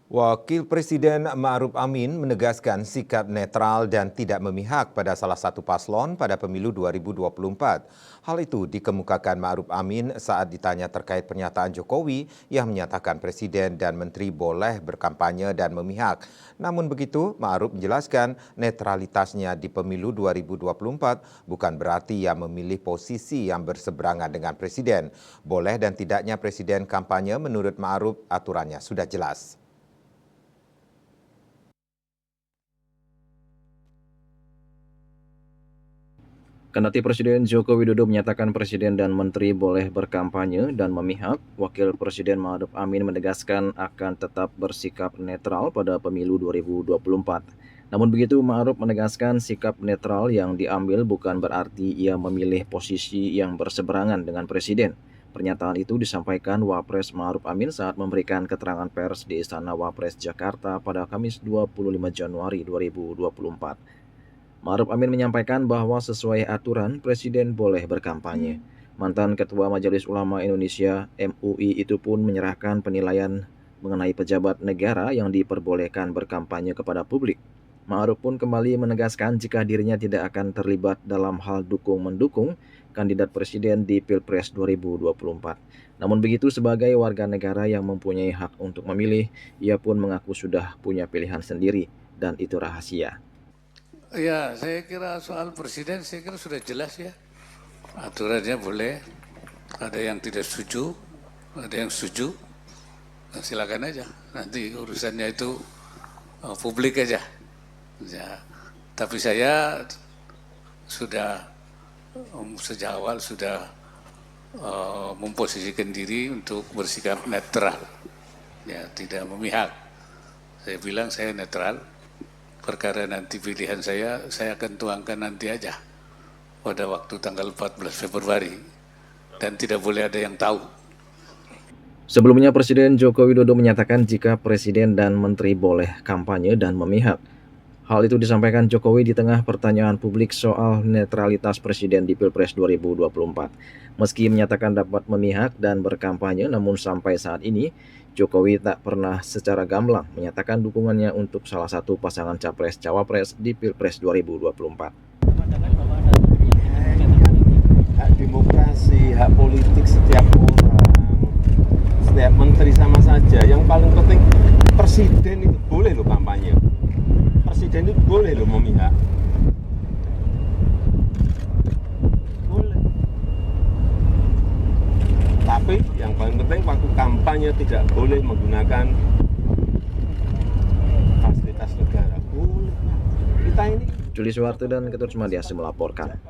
Wakil Presiden Ma'ruf Amin menegaskan sikap netral dan tidak memihak pada salah satu paslon pada pemilu 2024. Hal itu dikemukakan Ma'ruf Amin saat ditanya terkait pernyataan Jokowi yang menyatakan Presiden dan Menteri boleh berkampanye dan memihak. Namun begitu, Ma'ruf menjelaskan netralitasnya di pemilu 2024 bukan berarti ia memilih posisi yang berseberangan dengan Presiden. Boleh dan tidaknya Presiden kampanye menurut Ma'ruf aturannya sudah jelas. Kendati Presiden Joko Widodo menyatakan Presiden dan Menteri boleh berkampanye dan memihak, Wakil Presiden Ma'ruf Amin menegaskan akan tetap bersikap netral pada pemilu 2024. Namun begitu, Ma'ruf menegaskan sikap netral yang diambil bukan berarti ia memilih posisi yang berseberangan dengan Presiden. Pernyataan itu disampaikan Wapres Ma'ruf Amin saat memberikan keterangan pers di Istana Wapres Jakarta pada Kamis 25 Januari 2024. Ma'ruf Amin menyampaikan bahwa sesuai aturan, Presiden boleh berkampanye. Mantan Ketua Majelis Ulama Indonesia (MUI) itu pun menyerahkan penilaian mengenai pejabat negara yang diperbolehkan berkampanye kepada publik. Ma'ruf pun kembali menegaskan jika dirinya tidak akan terlibat dalam hal dukung-mendukung kandidat presiden di Pilpres 2024. Namun begitu, sebagai warga negara yang mempunyai hak untuk memilih, ia pun mengaku sudah punya pilihan sendiri dan itu rahasia. Ya, saya kira soal presiden saya kira sudah jelas ya. Aturannya boleh, ada yang tidak setuju, ada yang setuju. Nah, silakan aja. Nanti urusannya itu publik aja. Ya, tapi saya sudah sejak awal sudah memposisikan diri untuk bersikap netral. Ya, tidak memihak. Saya bilang saya netral. Perkara nanti pilihan saya akan tuangkan nanti aja pada waktu tanggal 14 Februari dan tidak boleh ada yang tahu. Sebelumnya Presiden Joko Widodo menyatakan jika Presiden dan Menteri boleh kampanye dan memihak. Hal itu disampaikan Jokowi di tengah pertanyaan publik soal netralitas Presiden di Pilpres 2024. Meski menyatakan dapat memihak dan berkampanye, namun sampai saat ini Jokowi tak pernah secara gamblang menyatakan dukungannya untuk salah satu pasangan Capres-Cawapres di Pilpres 2024. Hak demokrasi, hak politik setiap orang, setiap menteri sama saja. Yang paling penting presiden itu boleh loh kampanye. Presiden itu boleh loh memihak. Boleh. Tapi yang paling penting waktu kampanye tidak boleh menggunakan fasilitas negara. Boleh. Kita ini Juli Suwarte dan Ketut Sumadiasi melaporkan.